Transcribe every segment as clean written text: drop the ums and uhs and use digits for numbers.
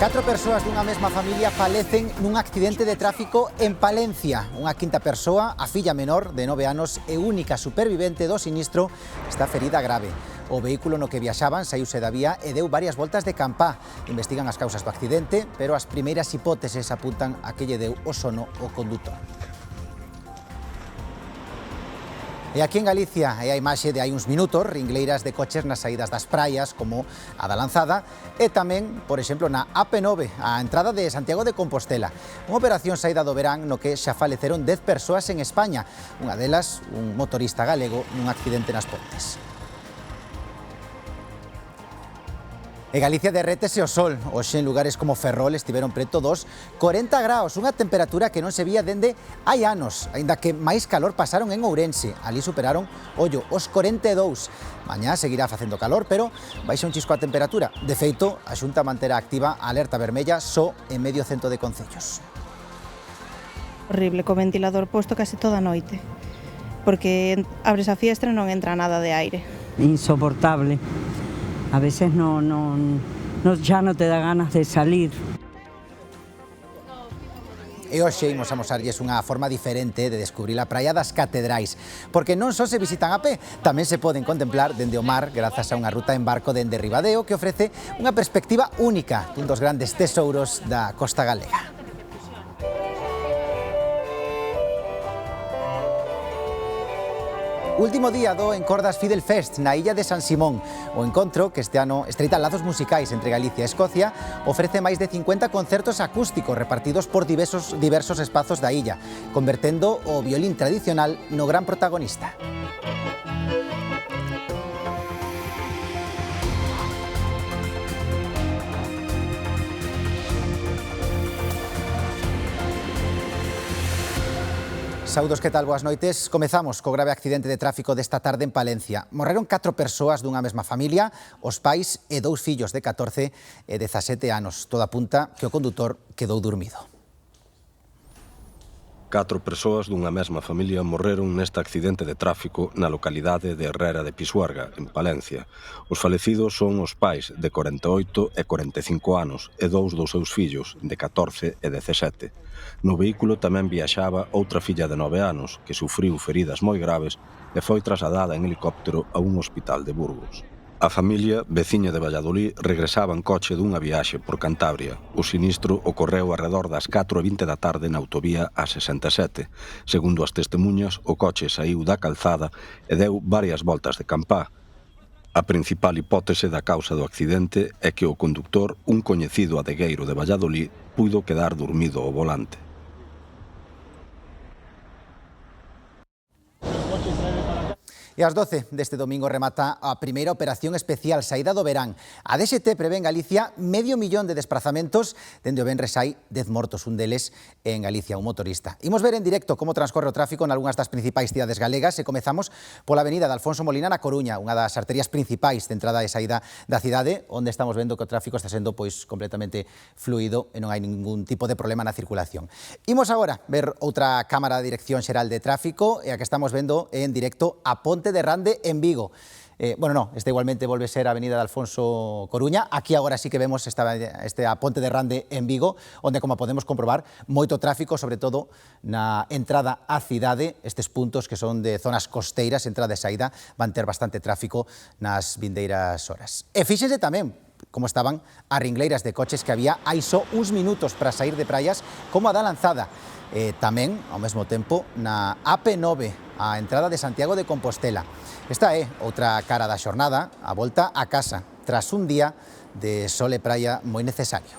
4 persoas dunha mesma familia falecen nun accidente de tráfico en Palencia. Unha quinta persoa, a filla menor de 9 anos e única supervivente do sinistro, está ferida grave. O vehículo no que viaxaban saíuse da vía e deu varias voltas de campá. Investigan as causas do accidente, pero as primeiras hipóteses apuntan a que lle deu o sono o condutor. E aquí en Galicia é a imaxe de hai uns minutos, ringleiras de coches nas saídas das praias, como a da Lanzada, e tamén, por exemplo, na AP9, a entrada de Santiago de Compostela. Unha operación saída do verán no que xa faleceron 10 persoas en España, unha delas un motorista galego nun accidente nas Pontes. E Galicia derrétese o sol. Hoxe en lugares como Ferrol estiveron preto dos 40 graus, unha temperatura que non se vía dende hai anos, aínda que máis calor pasaron en Ourense. Ali superaron, ollo, os 42. Mañá seguirá facendo calor, pero baixa un chisco a temperatura. De feito, a Xunta manterá activa a alerta vermella só en medio cento de concellos. Horrible, co ventilador posto case toda a noite, porque abres a fiestra e non entra nada de aire. Insoportable. A veces ya no te da ganas de salir. E hoxe imos amosarlles unha forma diferente de descubrir a praia das Catedrais, porque non só se visitan a pé, tamén se poden contemplar dende o mar grazas a unha ruta en barco dende Ribadeo que ofrece unha perspectiva única dun dos grandes tesouros da costa galega. Último día do Encordas Fidel Fest na illa de San Simón. O encontro, que este ano estreita lazos musicais entre Galicia e Escocia, ofrece máis de 50 concertos acústicos repartidos por diversos espazos da illa, convertendo o violín tradicional no gran protagonista. Saudos, que tal? Boas noites. Comezamos co grave accidente de tráfico desta tarde en Palencia. Morreron 4 persoas dunha mesma familia, os pais e 2 fillos de 14 e 17 anos. Todo apunta que o condutor quedou durmido. 4 persoas dunha mesma familia morreron neste accidente de tráfico na localidade de Herrera de Pisuerga, en Palencia. Os falecidos son os pais de 48 e 45 anos e 2 dos seus fillos, de 14 e 17. No vehículo tamén viaxaba outra filla de 9 anos, que sufriu feridas moi graves e foi trasladada en helicóptero a un hospital de Burgos. A familia, veciña de Valladolid, regresaba en coche dunha viaxe por Cantabria. O sinistro ocorreu arredor das 4:20 da tarde na autovía A67. Segundo as testemunhas, o coche saíu da calzada e deu varias voltas de campá. A principal hipótese da causa do accidente é que o conductor, un coñecido adegueiro de Valladolid, puido quedar dormido ao volante. E ás 12 deste domingo remata a primeira operación especial saída do verán. A DXT prevé en Galicia 500.000 de desplazamentos, dende o venres hai 10 mortos, un deles en Galicia, un motorista. Imos ver en directo como transcorre o tráfico en algunhas das principais cidades galegas e comezamos pola avenida de Alfonso Molina na Coruña, unha das arterias principais de entrada e saída da cidade, onde estamos vendo que o tráfico está sendo completamente fluido e non hai ningún tipo de problema na circulación. Imos agora ver outra cámara de Dirección Xeral de Tráfico e a que estamos vendo en directo a Ponte de Rande en Vigo. Esta igualmente volve ser a avenida de Alfonso Coruña. Aquí agora sí que vemos a Ponte de Rande en Vigo, onde, como podemos comprobar, moito tráfico, sobre todo na entrada á cidade. Estes puntos que son de zonas costeiras, entrada e saída, van ter bastante tráfico nas vindeiras horas. E fíxense tamén como estaban as ringleiras de coches que había hai só uns minutos para sair de praias, como a da Lanzada. Tamén, ao mesmo tempo, na AP9, a entrada de Santiago de Compostela. Esta é outra cara da xornada, a volta a casa, tras un día de sol e praia moi necesario.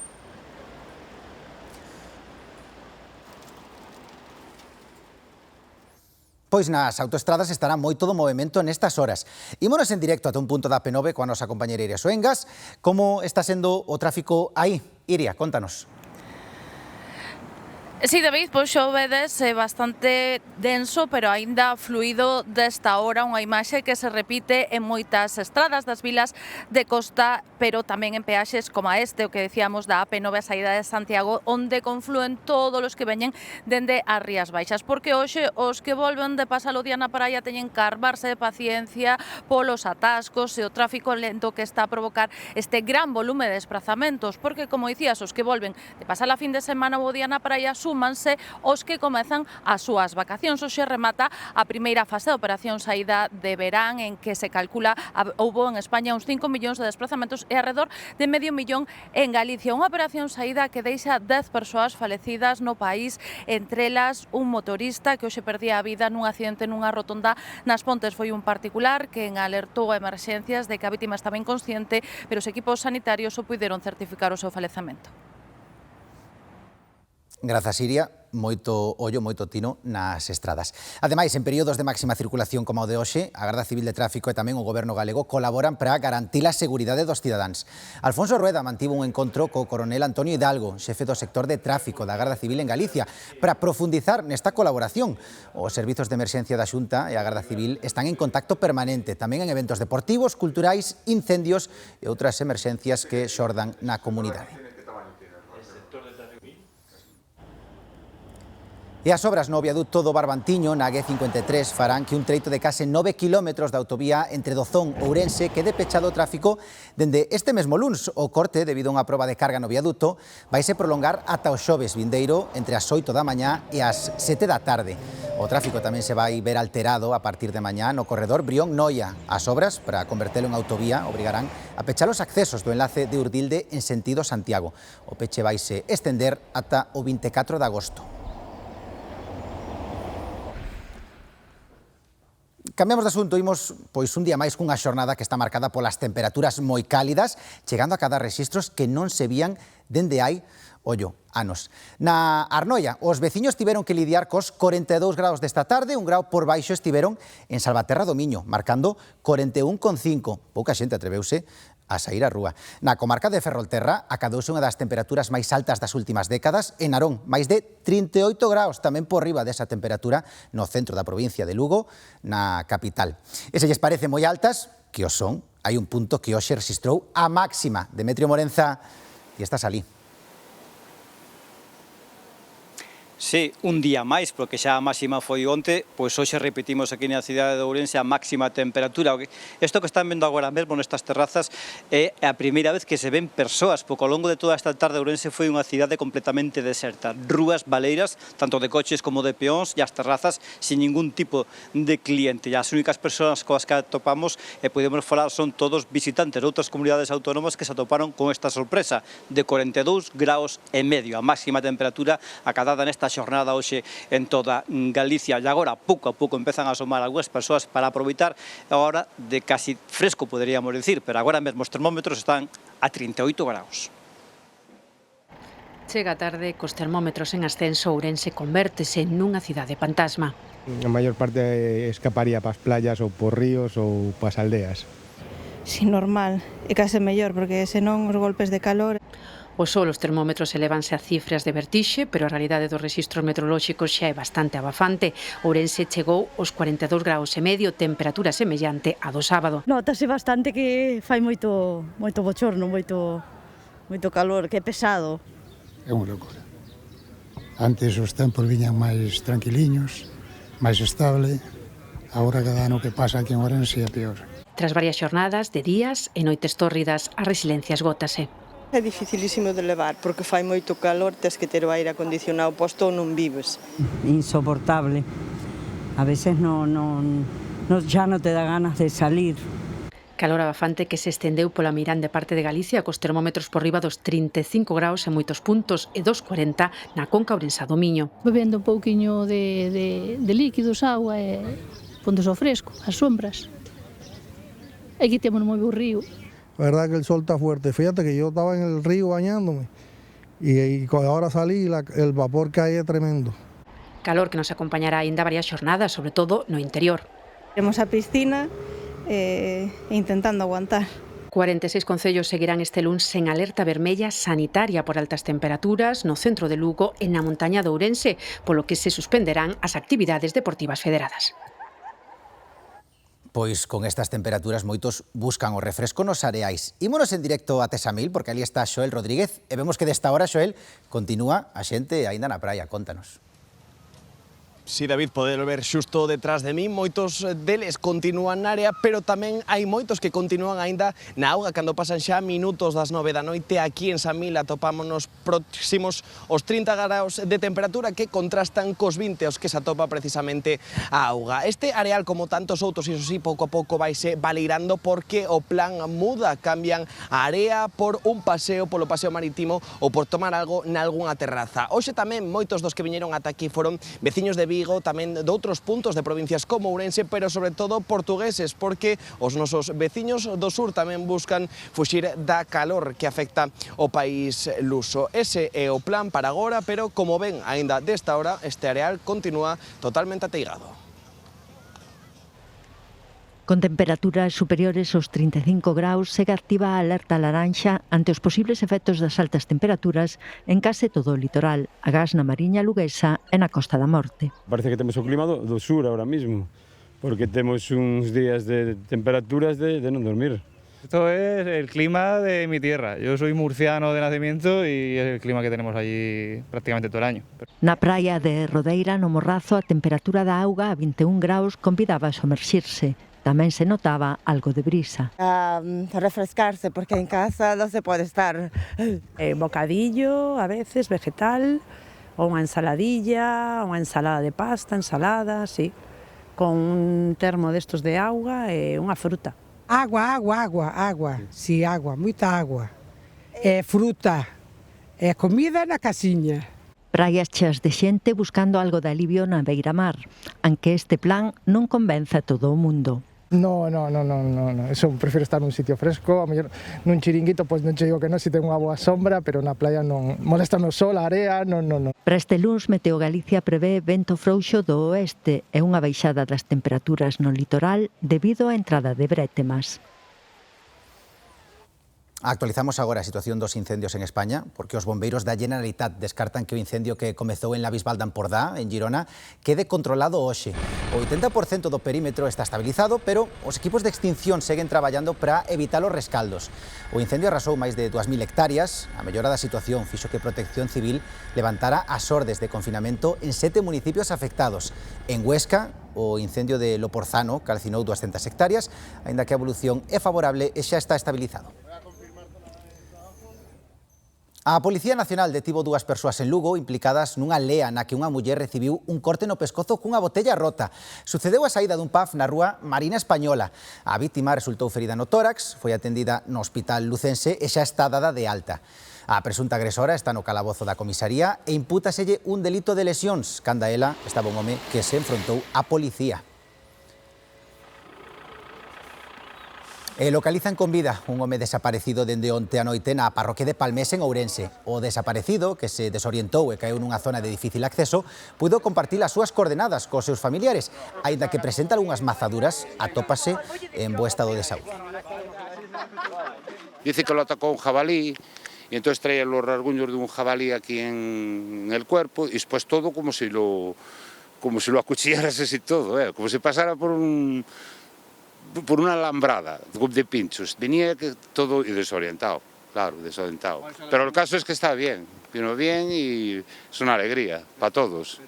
Pois nas autoestradas estará moito do movimento nestas horas. Ímonos en directo ata un punto da AP9 coa nosa compañera Iria Soengas. Como está sendo o tráfico aí? Iria, contanos. Sí, David, pois xo vedes bastante denso, pero aínda fluido desta hora, unha imaxe que se repite en moitas estradas das vilas de costa, pero tamén en peaxes como este, o que decíamos da AP9 a saída de Santiago, onde confluen todos os que veñen dende as Rías Baixas, porque hoxe os que volven de pasar o día na praia teñen que arbarse de paciencia polos atascos e o tráfico lento que está a provocar este gran volume de desplazamentos, porque, como dicías, os que volven de pasar a fin de semana o día na praia súmanse os que comezan as súas vacacións. Hoxe remata a primeira fase da operación saída de verán, en que se calcula houbo en España uns 5 millóns de desplazamentos e alrededor de medio millón en Galicia. Unha operación saída que deixa 10 persoas falecidas no país, entre elas un motorista que hoxe perdía a vida nun accidente nunha rotonda nas Pontes. Foi un particular que alertou a emerxencias de que a vítima estaba inconsciente, pero os equipos sanitarios só puideron certificar o seu falecemento. Grazas, Iria, moito ollo, moito tino nas estradas. Ademais, en períodos de máxima circulación como o de hoxe, a Garda Civil de Tráfico e tamén o Goberno galego colaboran para garantir a seguridade dos cidadáns. Alfonso Rueda mantivo un encontro co coronel Antonio Hidalgo, xefe do sector de tráfico da Garda Civil en Galicia, para profundizar nesta colaboración. Os servizos de emerxencia da Xunta e a Garda Civil están en contacto permanente, tamén en eventos deportivos, culturais, incendios e outras emerxencias que xordan na comunidade. E as obras no viaduto do Barbantiño, na G53, farán que un treito de case 9 kilómetros da autovía entre Dozón e Ourense quede pechado o tráfico dende este mesmo luns. O corte, debido a unha proba de carga no viaduto, vaise prolongar ata o xoves vindeiro entre as 8 da mañá e as 7 da tarde. O tráfico tamén se vai ver alterado a partir de mañá no corredor Brión-Noia. As obras, para convertelo en autovía, obrigarán a pechar os accesos do enlace de Urdilde en sentido Santiago. O peche vaise estender ata o 24 de agosto. Cambiamos de asunto, imos pois un día máis cunha xornada que está marcada polas temperaturas moi cálidas, chegando a cadar rexistros que non se vían dende hai, anos. Na Arnoia, os veciños tiveron que lidiar cos 42 graus desta tarde, un grau por baixo estiveron en Salvaterra do Miño, marcando 41,5. Pouca xente atreveuse a sair á rúa. Na comarca de Ferrolterra acadouse unha das temperaturas máis altas das últimas décadas. En Narón, máis de 38 graus, tamén por riba desa temperatura no centro da provincia de Lugo, na capital. E se lles parece moi altas, que o son, hai un punto que hoxe registrou a máxima. Demetrio Morenza, e estás alí. Sí, un día máis, porque xa a máxima foi onte, pois hoxe repetimos aquí na cidade de Ourense a máxima temperatura. Isto que están vendo agora mesmo nestas terrazas é a primeira vez que se ven persoas, porque ao longo de toda esta tarde Ourense foi unha cidade completamente deserta. Rúas baleiras, tanto de coches como de peóns, e as terrazas sin ningún tipo de cliente. E as únicas persoas coas que atopamos e podemos falar son todos visitantes de outras comunidades autónomas que se atoparon con esta sorpresa de 42 graus e medio, a máxima temperatura acadada nesta xornada hoxe en toda Galicia. E agora, pouco a pouco, empezan a asomar algunhas persoas para aproveitar a hora de casi fresco, poderíamos dicir, pero agora mesmo os termómetros están a 38 graus. Chega a tarde, cos termómetros en ascenso, Ourense convértese nunha cidade fantasma. A maior parte escaparía para as playas ou por ríos ou para as aldeas. Si, normal, e case mellor, porque senón os golpes de calor. O sol, os termómetros elevanse a cifras de vertixe, pero a realidade dos rexistros meteorolóxicos xa é bastante abafante. Ourense chegou aos 42 graus e medio, temperatura semellante a do sábado. Notase bastante que fai moito bochorno, moito calor, que é pesado. É unha locura. Antes os tempos viñan máis tranquiliños, máis estable, agora cada ano que pasa aquí en Ourense é peor. Tras varias xornadas de días e noites tórridas, a resiliencia esgótase. É dificilísimo de levar, porque fai moito calor, tes que ter o aire acondicionado posto ou non vives. Insoportable. A veces ya no te da ganas de salir. Calor abafante que se estendeu pola Meirán de parte de Galicia, cos termómetros por riba dos 35 graus en moitos puntos e dos 40 na conca ourensá do Miño. Bebendo un pouquiño de líquidos, agua e pontes ao fresco, as sombras. Aquí temos moi bo río. La verdad que el sol está fuerte. Fíjate que yo estaba en el río bañándome y ahora salí y el vapor que hay es tremendo. Calor que nos acompañará aínda varias xornadas, sobre todo no interior. Iremos á piscina intentando aguantar. 46 concellos seguirán este luns en alerta vermella sanitaria por altas temperaturas no centro de Lugo e na montaña de Ourense, polo que se suspenderán as actividades deportivas federadas. Pois con estas temperaturas moitos buscan o refresco nos areais. Ímonos en directo a Tesamil, porque ali está Xoel Rodríguez, e vemos que desta hora, Xoel, continúa a xente aínda na praia. Contanos. Si, David, podelo ver xusto detrás de mí, moitos deles continúan na área, pero tamén hai moitos que continúan aínda na auga cando pasan xa minutos das 9 da noite. Aquí en Samil atopámonos próximos aos 30 graus de temperatura que contrastan cos 20 aos que se atopa precisamente a auga. Este areal, como tantos outros, iso sí, pouco a pouco vaise baleirando porque o plan muda, cambian a area por un paseo polo paseo marítimo ou por tomar algo nalgunha terraza. Hoxe tamén moitos dos que viñeron ata aquí foron veciños de Vigo, tamén de outros puntos de provincias como Ourense, pero sobre todo portugueses, porque os nosos veciños do sur tamén buscan fuxir da calor que afecta o país luso. Ese é o plan para agora, pero como ven, aínda desta hora, este areal continúa totalmente ateigado. Con temperaturas superiores aos 35 graus, segue activa a alerta laranxa ante os posibles efectos das altas temperaturas en case todo o litoral, agás na Mariña Luguesa e na Costa da Morte. Parece que temos o clima do sur ahora mismo, porque temos uns días de temperaturas de non dormir. Esto es el clima de mi tierra. Yo soy murciano de nacimiento y es el clima que tenemos allí prácticamente todo el año. Na praia de Rodeira, no Morrazo, a temperatura da auga a 21 graus convidaba a somerxirse. Tamén se notaba algo de brisa. A refrescarse, porque en casa non se pode estar. Bocadillo, a veces, vegetal, ou unha ensaladilla, unha ensalada de pasta, ensalada, sí, con un termo destos de auga e unha fruta. Agua, sí, agua, moita agua. Fruta, comida na casiña. Praias cheas de xente buscando algo de alivio na beiramar, aunque este plan non convence a todo o mundo. No, eso prefiro estar nun sitio fresco, a mellor nun chiringuito, pois non che digo que non, se ten unha boa sombra, pero na playa non, molesta no sol, a area, non. Para este luns, Meteo Galicia prevé vento frouxo do oeste e unha baixada das temperaturas no litoral debido á entrada de brétemas. Actualizamos agora a situación dos incendios en España, porque os bombeiros da Generalitat descartan que o incendio que comezou en la Bisbal de Ampordá, en Girona, quede controlado hoxe. O 80% do perímetro está estabilizado, pero os equipos de extinción seguen traballando para evitar os rescaldos. O incendio arrasou máis de 2.000 hectáreas. A mellora da situación fixo que Protección Civil levantara as ordes de confinamento en 7 municipios afectados. En Huesca, o incendio de Loporzano calcinou 200 hectáreas, aínda que a evolución é favorable e xa está estabilizado. A Policía Nacional detivo 2 persoas en Lugo implicadas nunha lea na que unha muller recibiu un corte no pescozo cunha botella rota. Sucedeu a saída dun pub na rúa Marina Española. A vítima resultou ferida no tórax, foi atendida no hospital lucense e xa está dada de alta. A presunta agresora está no calabozo da comisaría e impútaselle un delito de lesións, canda ela estaba un home que se enfrontou á policía. E localizan con vida un home desaparecido dende onte a noite na parroquia de Palmés en Ourense. O desaparecido, que se desorientou e caeu nunha zona de difícil acceso, puido compartir as súas coordenadas cos seus familiares, aínda que presenta algunhas mazaduras, atópase en bo estado de saúde. Dice que lo atacó un jabalí, y entonces traía los rasguños de un jabalí aquí en el cuerpo, y después todo como si lo acuchillaras así todo, como si pasara por una alambrada de pinchos. Venía todo desorientado, claro, desorientado. Pero el caso es que está bien, vino bien y es una alegría para todos.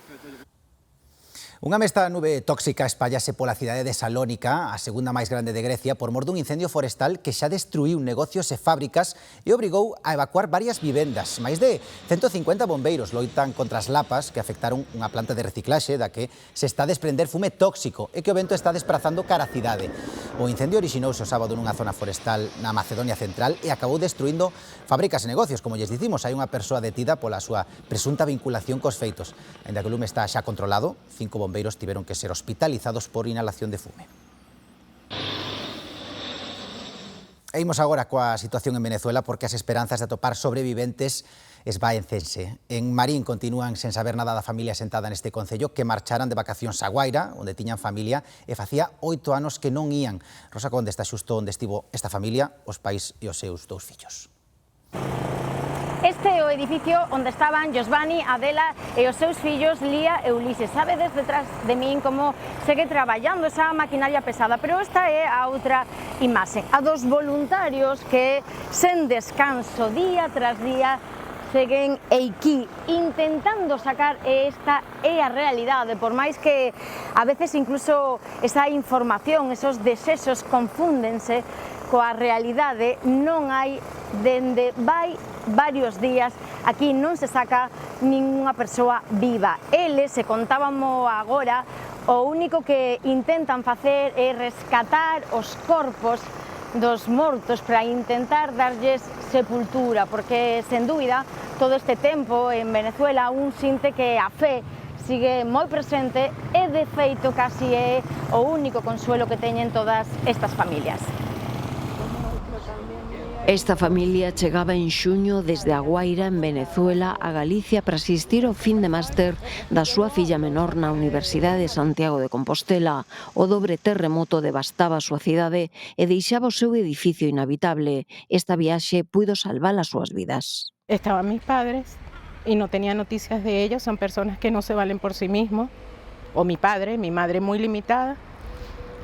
Unha mesta nube tóxica espallase pola cidade de Salónica, a segunda máis grande de Grecia, por mor dun incendio forestal que xa destruiu negocios e fábricas e obrigou a evacuar varias vivendas. Máis de 150 bombeiros loitan contra as lapas que afectaron unha planta de reciclaxe da que se está a desprender fume tóxico e que o vento está desprazando cara a cidade. O incendio orixinouse o sábado nunha zona forestal na Macedonia Central e acabou destruindo fábricas e negocios. Como lles dicimos, hai unha persoa detida pola súa presunta vinculación cos feitos. Ainda que o lume está xa controlado, 5 bombeiros tiveron que ser hospitalizados por inhalación de fume. E imos agora coa situación en Venezuela, porque as esperanzas de atopar sobreviventes esvaécense. En Marín continúan sen saber nada da familia sentada neste concello que marcharan de vacacións a Guaira, onde tiñan familia, e facía 8 anos que non ían. Rosa Conde está xusto onde estivo esta familia, os pais e os seus 2 fillos. Este é o edificio onde estaban Josvani, Adela e os seus fillos Lía e Ulises. Sabedes detrás de min como segue traballando esa maquinaria pesada, pero esta é a outra imaxe, a dos voluntarios que sen descanso día tras día seguen aquí intentando sacar esta é a realidade, por máis que a veces incluso esa información, esos desexos confúndense coa realidade, non hai dende vai varios días aquí non se saca ningunha persoa viva. Eles, se contábamos agora, o único que intentan facer é rescatar os corpos dos mortos para intentar darlles sepultura, porque, sen dúbida, todo este tempo en Venezuela un sinte que a fe sigue moi presente e, de feito, casi é o único consuelo que teñen todas estas familias. Esta familia chegaba en xuño desde a Guaira, en Venezuela, a Galicia para asistir ao fin de máster da súa filla menor na Universidade de Santiago de Compostela. O dobre terremoto devastaba a súa cidade e deixaba o seu edificio inhabitable. Esta viaxe puido salvar as súas vidas. Estaban mis padres y no tenía noticias de ellos, son personas que no se valen por sí mismos, o mi padre, mi madre muy limitada.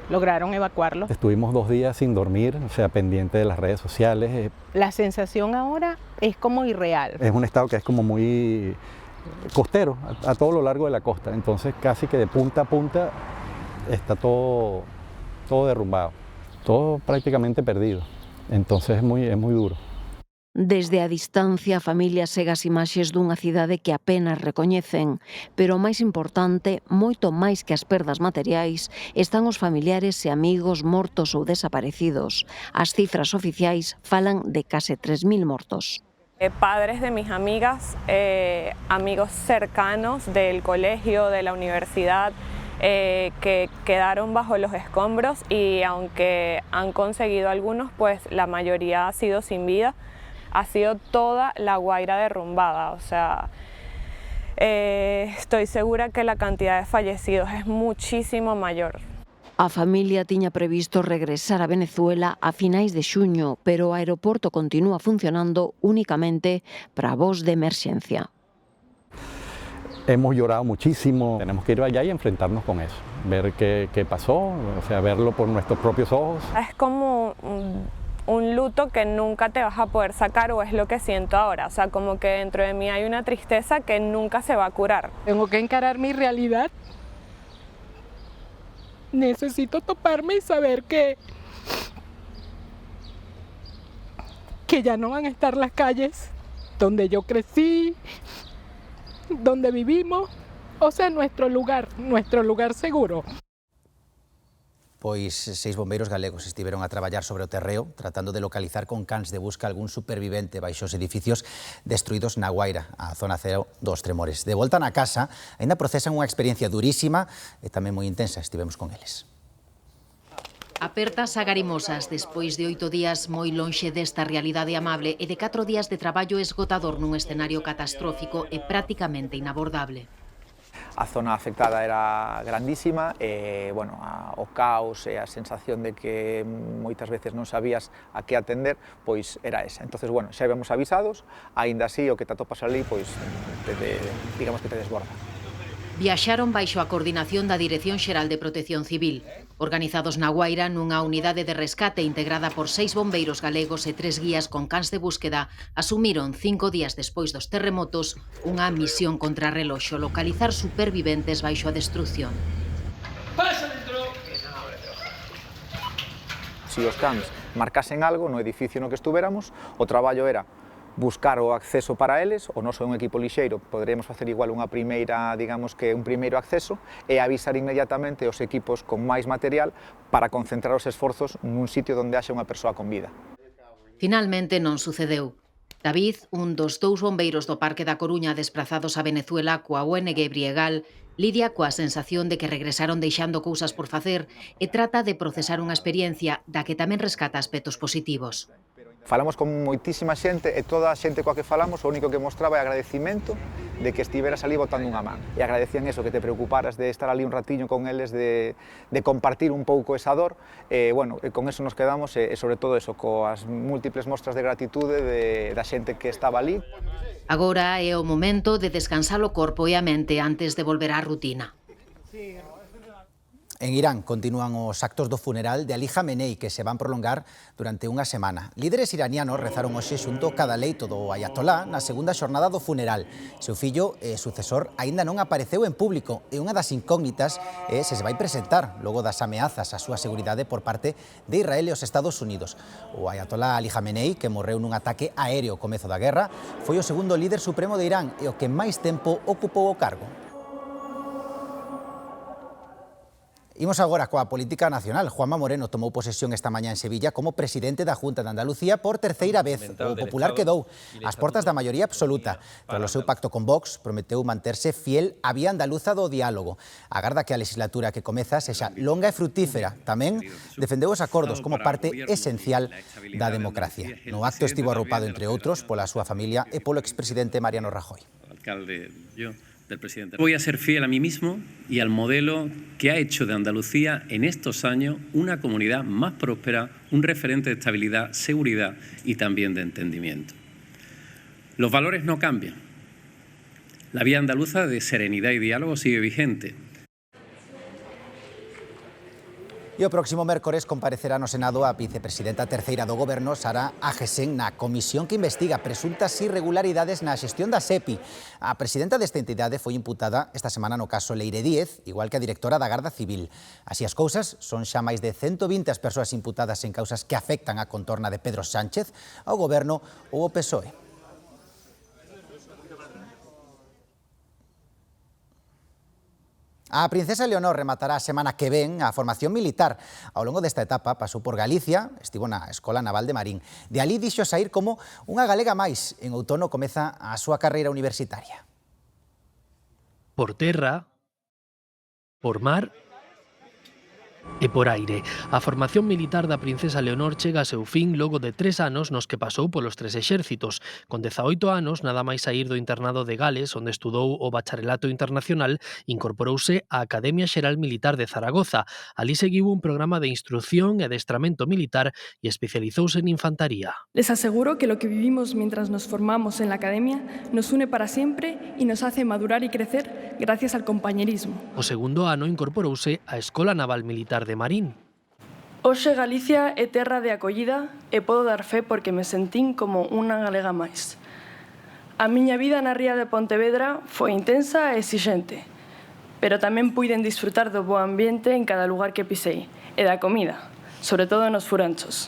Lograron evacuarlo. Estuvimos 2 días sin dormir, o sea, pendiente de las redes sociales. La sensación ahora es como irreal. Es un estado que es como muy costero, a todo lo largo de la costa, entonces casi que de punta a punta está todo derrumbado, todo prácticamente perdido, entonces es muy duro. Desde a distancia, a familia segue as imaxes dunha cidade que apenas recoñecen, pero o máis importante, moito máis que as perdas materiais, están os familiares e amigos mortos ou desaparecidos. As cifras oficiais falan de case 3.000 mortos. Padres de mis amigas, amigos cercanos del colegio, de la universidad, que quedaron bajo los escombros y aunque han conseguido algunos, pues la mayoría ha sido sin vida. Ha sido toda la Guaira derrumbada, o sea, estoy segura que la cantidad de fallecidos es muchísimo mayor. A familia tiña previsto regresar a Venezuela a finais de xuño, pero o aeroporto continúa funcionando únicamente para voos de emerxencia. Hemos llorado muchísimo, tenemos que ir allá y enfrentarnos con eso, ver qué pasó, o sea, verlo por nuestros propios ojos. Es como un luto que nunca te vas a poder sacar, o es lo que siento ahora, o sea, como que dentro de mí hay una tristeza que nunca se va a curar. Tengo que encarar mi realidad. Necesito toparme y saber que ya no van a estar las calles donde yo crecí, donde vivimos, o sea, nuestro lugar seguro. Pois 6 bombeiros galegos estiveron a traballar sobre o terreo tratando de localizar con cans de busca algún supervivente baixo os edificios destruídos na Guaira, a zona cero dos tremores. De volta na casa, aínda procesan unha experiencia durísima e tamén moi intensa. Estivemos con eles. Apertas agarimosas despois de 8 días moi lonxe desta realidade amable e de 4 días de traballo esgotador nun escenario catastrófico e prácticamente inabordable. A zona afectada era grandísima e, bueno, o caos e a sensación de que moitas veces non sabías a que atender, pois era esa. Entonces, bueno, xa íbamos avisados, aínda así o que te atopas ali, pois, digamos que te desborda. Viaxaron baixo a coordinación da Dirección Xeral de Protección Civil, organizados na Guaira nunha unidade de rescate integrada por 6 bombeiros galegos e 3 guías con cans de búsqueda, asumiron 5 días despois dos terremotos unha misión contra reloxo, localizar superviventes baixo a destrucción. Pasa dentro! Si os cans marcasen algo no edificio no que estuveramos, o traballo era buscar o acceso para eles, o noso é un equipo lixeiro, poderíamos facer igual unha primeira, digamos que un primeiro acceso e avisar inmediatamente os equipos con máis material para concentrar os esforzos nun sitio onde haxa unha persoa con vida. Finalmente non sucedeu. David, un dos 2 bombeiros do Parque da Coruña desprazados a Venezuela coa ONG Briegal, lidia coa sensación de que regresaron deixando cousas por facer e trata de procesar unha experiencia da que tamén rescata aspectos positivos. Falamos con moitísima xente e toda a xente coa que falamos o único que mostraba é agradecimento de que estiveras ali botando unha man. E agradecían eso, que te preocuparas de estar ali un ratiño con eles, de compartir un pouco esa dor. Bueno, con eso nos quedamos e sobre todo eso, coas múltiples mostras de gratitude da xente que estaba ali. Agora é o momento de descansar o corpo e a mente antes de volver á rutina. En Irán continúan os actos do funeral de Ali Khamenei que se van prolongar durante unha semana. Líderes iranianos rezaron hoxe xunto cada leito do Ayatolá na segunda xornada do funeral. Seu fillo e sucesor aínda non apareceu en público e unha das incógnitas é se vai presentar logo das ameazas á súa seguridade por parte de Israel e os Estados Unidos. O Ayatolá Ali Khamenei, que morreu nun ataque aéreo ao comezo da guerra, foi o segundo líder supremo de Irán e o que máis tempo ocupou o cargo. Imos agora coa política nacional. Juanma Moreno tomou posesión esta mañá en Sevilla como presidente da Junta de Andalucía por terceira vez. O Popular quedou ás portas da maioría absoluta. Tras o seu pacto con Vox, prometeu manterse fiel á vía andaluza do diálogo. Agarda que a legislatura que comeza sexa longa e frutífera. Tamén defendeu os acordos como parte esencial da democracia. No acto estivo arroupado, entre outros, pola súa familia e polo expresidente Mariano Rajoy. Alcalde, yo... del presidente. Voy a ser fiel a mí mismo y al modelo que ha hecho de Andalucía en estos años una comunidad más próspera, un referente de estabilidad, seguridad y también de entendimiento. Los valores no cambian. La vía andaluza de serenidad y diálogo sigue vigente. E o próximo mércores comparecerá no Senado a vicepresidenta terceira do Goberno, Sara Agesen, na comisión que investiga presuntas irregularidades na xestión da SEPI. A presidenta desta entidade foi imputada esta semana no caso Leire Díez, igual que a directora da Garda Civil. Así as cousas, son xa máis de 120 as persoas imputadas en causas que afectan a contorna de Pedro Sánchez, ao Goberno ou ao PSOE. A princesa Leonor rematará a semana que ven a formación militar. Ao longo desta etapa pasou por Galicia, estivo na Escola Naval de Marín. De alí dixo saír como unha galega máis. En outono comeza a súa carreira universitaria. Por terra, por mar e por aire. A formación militar da princesa Leonor chega a seu fin logo de 3 anos nos que pasou polos 3 exércitos. Con 18 anos, nada máis saír do internado de Gales, onde estudou o bacharelato internacional, incorporouse á Academia Xeral Militar de Zaragoza. Alí seguiu un programa de instrucción e adestramento militar e especializouse en infantaría. Les aseguro que lo que vivimos mientras nos formamos en la academia nos une para siempre y nos hace madurar y crecer gracias al compañerismo. O segundo ano incorporouse á Escola Naval Militar de Marín. Hoxe Galicia é terra de acollida e podo dar fe porque me sentín como unha galega máis. A miña vida na ría de Pontevedra foi intensa e exixente, pero tamén puiden disfrutar do bo ambiente en cada lugar que pisei e da comida, sobre todo nos furanchos.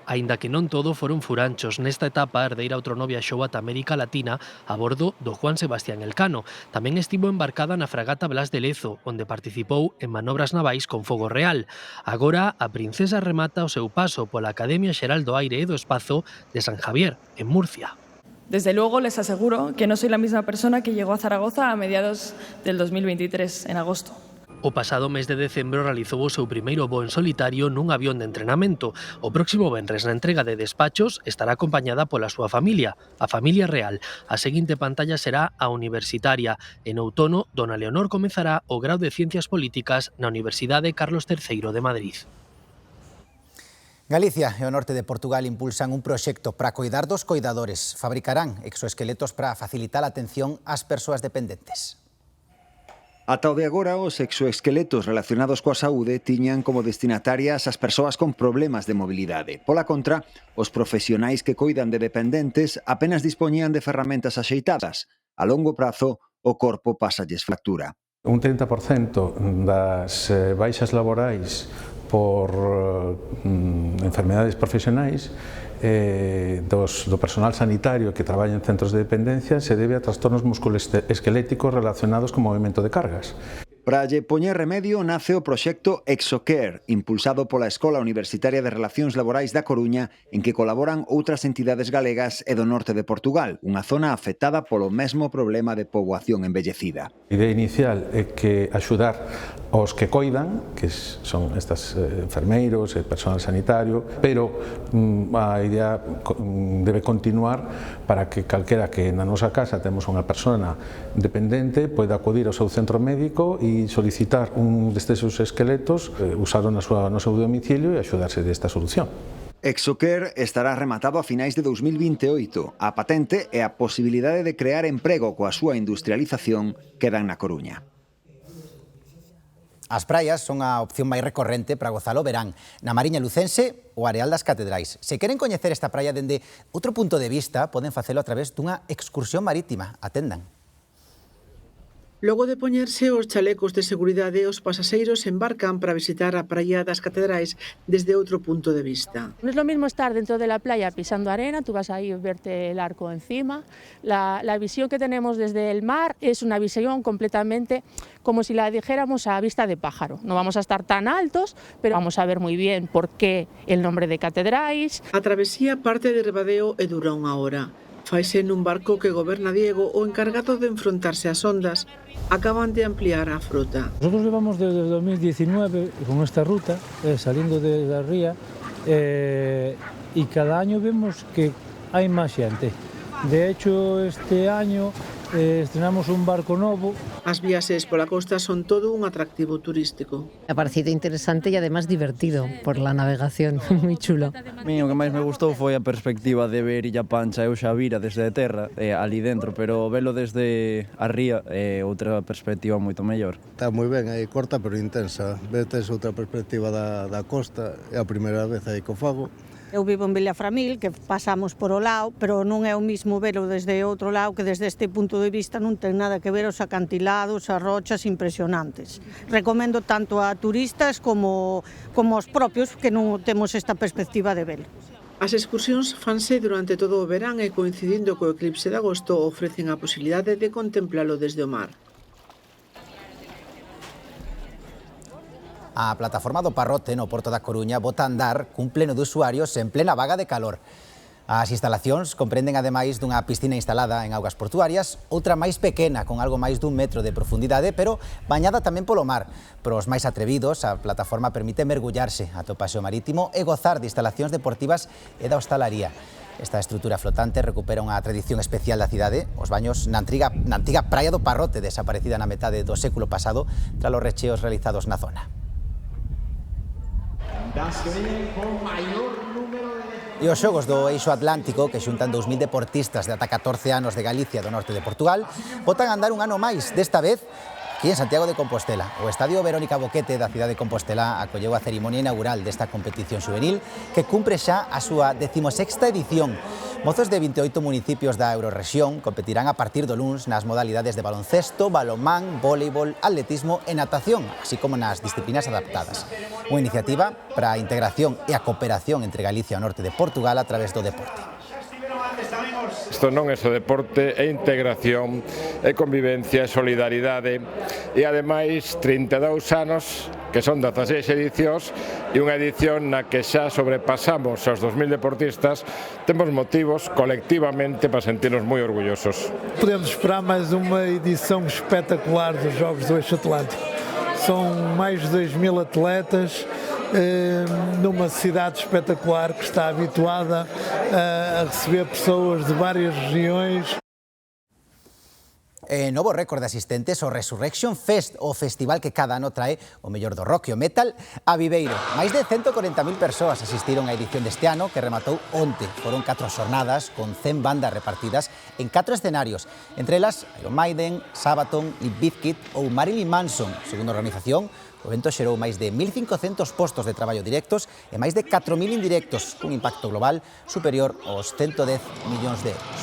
Aínda que non todo foron furanchos, nesta etapa a herdeira outrono viaxou ata América Latina a bordo do Juan Sebastián Elcano. Tamén estivo embarcada na fragata Blas de Lezo, onde participou en manobras navais con fogo real. Agora, a princesa remata o seu paso pola Academia Xeral do Aire e do Espazo de San Javier, en Murcia. Desde luego les aseguro que no soy la misma persona que llegó a Zaragoza a mediados del 2023, en agosto. O pasado mes de decembro realizou o seu primeiro voo en solitario nun avión de entrenamento. O próximo venres na entrega de despachos estará acompañada pola súa familia, a familia real. A seguinte pantalla será a universitaria. En outono, dona Leonor comezará o grau de Ciencias Políticas na Universidade Carlos III de Madrid. Galicia e o norte de Portugal impulsan un proxecto para coidar dos coidadores. Fabricarán exoesqueletos para facilitar a atención ás persoas dependentes. Ata o de agora, os exoesqueletos relacionados coa saúde tiñan como destinatarias as persoas con problemas de mobilidade. Pola contra, os profesionais que coidan de dependentes apenas dispoñían de ferramentas axeitadas. A longo prazo, o corpo pásalles fractura. Un 30% das baixas laborais por enfermedades profesionais do personal sanitario que traballa en centros de dependencia se debe a trastornos musculoesqueléticos relacionados con movimento de cargas. Para lle poñer remedio nace o proxecto Exocare, impulsado pola Escola Universitaria de Relacións Laborais da Coruña, en que colaboran outras entidades galegas e do norte de Portugal, unha zona afectada polo mesmo problema de poboación envellecida. A idea inicial é que axudar aos que coidan, que son estes enfermeiros e personal sanitario, pero a idea debe continuar para que calquera que na nosa casa temos unha persona dependente poida acudir ao seu centro médico e solicitar un destes seus esqueletos, usado no seu domicilio e axudarse desta solución. Exocare estará rematado a finais de 2028. A patente e a posibilidade de crear emprego coa súa industrialización quedan na Coruña. As praias son a opción máis recorrente para gozar o verán. Na Mariña Lucense, o Areal das Catedrais. Se queren coñecer esta praia dende outro punto de vista, poden facelo a través dunha excursión marítima. Atendan. Logo de poñerse os chalecos de seguridade, os pasaxeiros embarcan para visitar a praia das Catedrais desde outro punto de vista. No es lo mismo estar dentro de la playa pisando arena, tú vas ahí a verte el arco encima. La visión que tenemos desde el mar es una visión completamente como si la dijéramos a vista de pájaro. No vamos a estar tan altos, pero vamos a ver muy bien por qué el nombre de Catedrais. A travesía parte de Ribadeo e dura unha hora. Faise nun barco que goberna Diego, o encargado de enfrontarse ás ondas. Acaban de ampliar a frota. Nosotros llevamos desde 2019 con esta ruta, saliendo de la ría, y cada año vemos que hai máis xente. De hecho, este año estrenamos un barco novo. As viaxes pola costa son todo un atractivo turístico. Me ha parecido interesante y además divertido por la navegación, moi chulo. A mí o que máis me gustou foi a perspectiva de ver Illa Pancha. Eu xa vira desde a terra, ali dentro, pero velo desde a ría é outra perspectiva moito mellor. Está moi ben, aí corta pero intensa. Ves outra perspectiva da costa, é a primeira vez aí co fago. Eu vivo en Villaframil, que pasamos por o lado, pero non é o mismo velo desde outro lado, que desde este punto de vista non ten nada que ver os acantilados, as rochas impresionantes. Recomendo tanto a turistas como aos propios que non temos esta perspectiva de velo. As excursións fanse durante todo o verán e coincidindo co eclipse de agosto ofrecen a posibilidade de contemplalo desde o mar. A plataforma do Parrote no Porto da Coruña bota a andar cun pleno de usuarios en plena vaga de calor. As instalacións comprenden ademais dunha piscina instalada en augas portuarias, outra máis pequena con algo máis dun metro de profundidade, pero bañada tamén polo mar. Para os máis atrevidos, a plataforma permite mergullarse ata o paseo marítimo e gozar de instalacións deportivas e da hostalaría. Esta estrutura flotante recupera unha tradición especial da cidade, os baños na antiga praia do Parrote, desaparecida na metade do século pasado, tras os recheos realizados na zona. E os xogos do Eixo Atlántico, que xuntan 2000 deportistas de ata 14 anos de Galicia do norte de Portugal, botan a andar un ano máis, desta vez aquí en Santiago de Compostela. O Estadio Verónica Boquete da cidade de Compostela acolleu a cerimonia inaugural desta competición juvenil que cumpre xa a súa 16ª edición. Mozos de 28 municipios da Eurorrexión competirán a partir do luns nas modalidades de baloncesto, balonmán, voleibol, atletismo e natación, así como nas disciplinas adaptadas. Unha iniciativa para a integración e a cooperación entre Galicia e o norte de Portugal a través do deporte. Isto non é só deporte, é integración, é convivencia, é solidaridade e ademais 32 anos que son 16 edicións e unha edición na que xa sobrepasamos os 2000 deportistas, temos motivos colectivamente para sentirnos moi orgullosos. Podemos esperar máis unha edição espetacular dos Jogos do Eixo Atlântico. São mais de 2000 atletas numa cidade espetacular que está habituada a receber pessoas de várias regiões. Novo récord de asistentes ao Resurrection Fest, o festival que cada ano trae o mellor do rock e o metal a Viveiro. Máis de 140.000 persoas asistiron á edición deste ano que rematou onte. Foron 4 xornadas con 100 bandas repartidas en 4 escenarios, entre elas Iron Maiden, Sabaton, Limp Bizkit ou Marilyn Manson. Segundo a organización, o evento xerou máis de 1.500 postos de traballo directos e máis de 4.000 indirectos, cun impacto global superior aos 110 millóns de euros.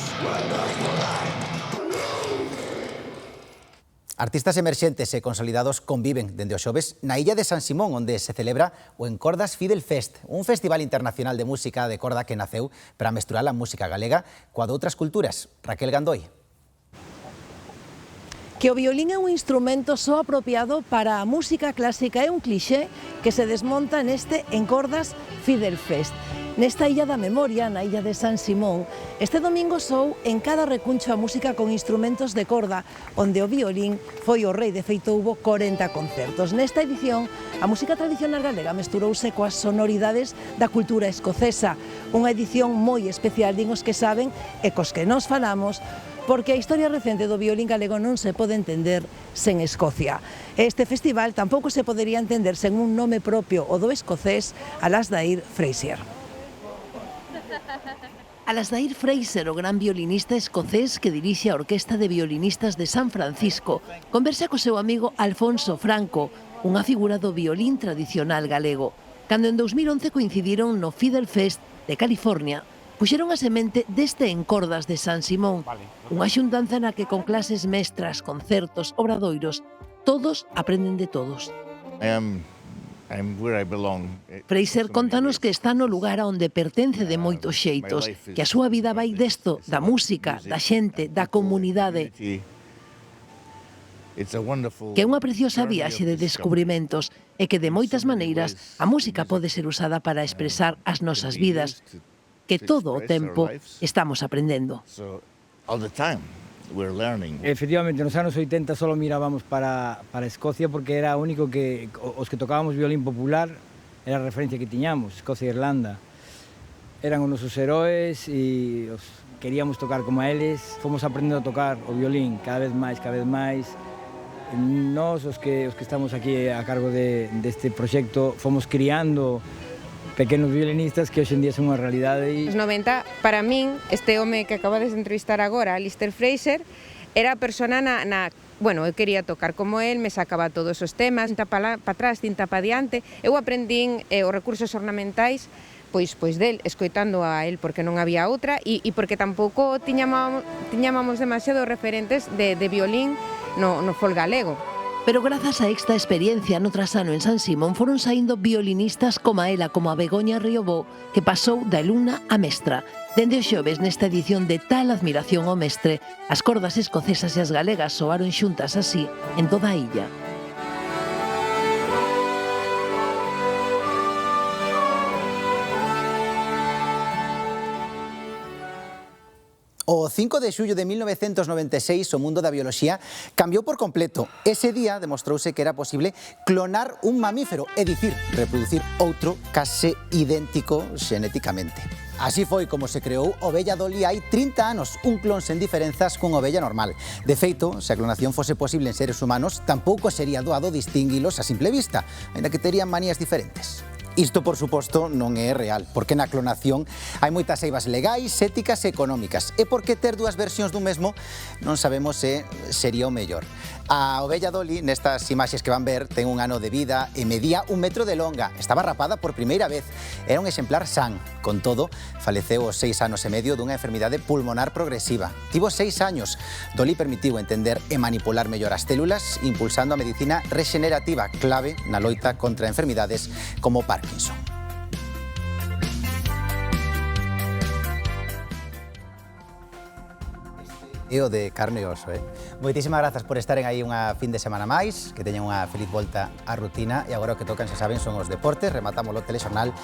Artistas emerxentes e consolidados conviven dende o xoves na illa de San Simón, onde se celebra o Encordas Fidel Fest, un festival internacional de música de corda que naceu para mesturar a música galega coa de outras culturas. Raquel Gandoi. Que o violín é un instrumento só apropiado para a música clásica é un clixé que se desmonta neste Encordas Fidel Fest. Nesta Illa da Memoria, na illa de San Simón, este domingo sou en cada recuncho a música con instrumentos de corda, onde o violín foi o rei, de feito houbo 40 concertos. Nesta edición, a música tradicional galega mesturouse coas sonoridades da cultura escocesa, unha edición moi especial, din os que saben e cos que nos falamos, porque a historia recente do violín galego non se pode entender sen Escocia. Este festival tampouco se podería entender sen un nome propio, o do escocés Alasdair Fraser. Alasdair Fraser, o gran violinista escocés que dirixe a Orquesta de Violinistas de San Francisco, conversa co seu amigo Alfonso Franco, unha figura do violín tradicional galego. Cando en 2011 coincidiron no Fidel Fest de California, puxeron a semente deste Encordas de San Simón, unha xuntanza na que con clases mestras, concertos, obradoiros, todos aprenden de todos. Fraser contanos que está no lugar onde pertence de moitos xeitos, que a súa vida vai desto, da música, da xente, da comunidade, que é unha preciosa viaxe de descubrimentos e que de moitas maneiras a música pode ser usada para expresar as nosas vidas, que todo o tempo estamos aprendendo. Efectivamente, nos anos 80 só mirábamos para Escocia porque era o único que os que tocábamos violín popular era a referencia que tiñamos, Escocia e Irlanda. Eran os nosos heróis e queríamos tocar como a eles. Fomos aprendendo a tocar o violín cada vez máis, cada vez máis. Nós, os que estamos aquí a cargo deste proxecto, fomos criando pequenos violinistas que hoxe en día son unha realidade. Nos 90, para min, este home que acabades de entrevistar agora, Alasdair Fraser, era a persona bueno, eu quería tocar como el, me sacaba todos os temas, tinta para atrás, tinta para diante. Eu aprendín os recursos ornamentais pois del, escoitando a el, porque non había outra, e porque tampouco tiñamos demasiados referentes de violín no folk galego. Pero grazas a esta experiencia no trasano en San Simón foron saindo violinistas como a ela, como a Begoña Riobó, que pasou da alumna a mestra. Dende o xoves, nesta edición de tal admiración ao mestre, as cordas escocesas e as galegas soaron xuntas así en toda a illa. O 5 de xullo de 1996 o mundo da bioloxía cambiou por completo. Ese día demostrouse que era posible clonar un mamífero, é dicir, reproducir outro case idéntico xenéticamente. Así foi como se creou Ovella Dolly hai 30 anos, un clon sen diferenzas cunha ovella normal. De feito, se a clonación fose posible en seres humanos, tampouco sería doado distinguilos a simple vista, aínda que terían manías diferentes. Isto, por suposto, non é real, porque na clonación hai moitas eivas legais, éticas e económicas. E porque ter dúas versións dun mesmo non sabemos se sería o mellor. A ovella Dolly, nestas imaxes que van ver, ten un ano de vida e medía 1 metro de longa. Estaba rapada por primeira vez. Era un exemplar san. Con todo, faleceu aos 6 anos e medio dunha enfermidade pulmonar progresiva. Tivo 6 años. Dolly permitiu entender e manipular mellor as células, impulsando a medicina regenerativa, clave na loita contra enfermidades como Parkinson. E o de carne e oso, Moitísimas grazas por estaren aí unha fin de semana máis, que teñan unha feliz volta á rutina, e agora o que tocan, xa saben, son os deportes. Rematamos o telexornal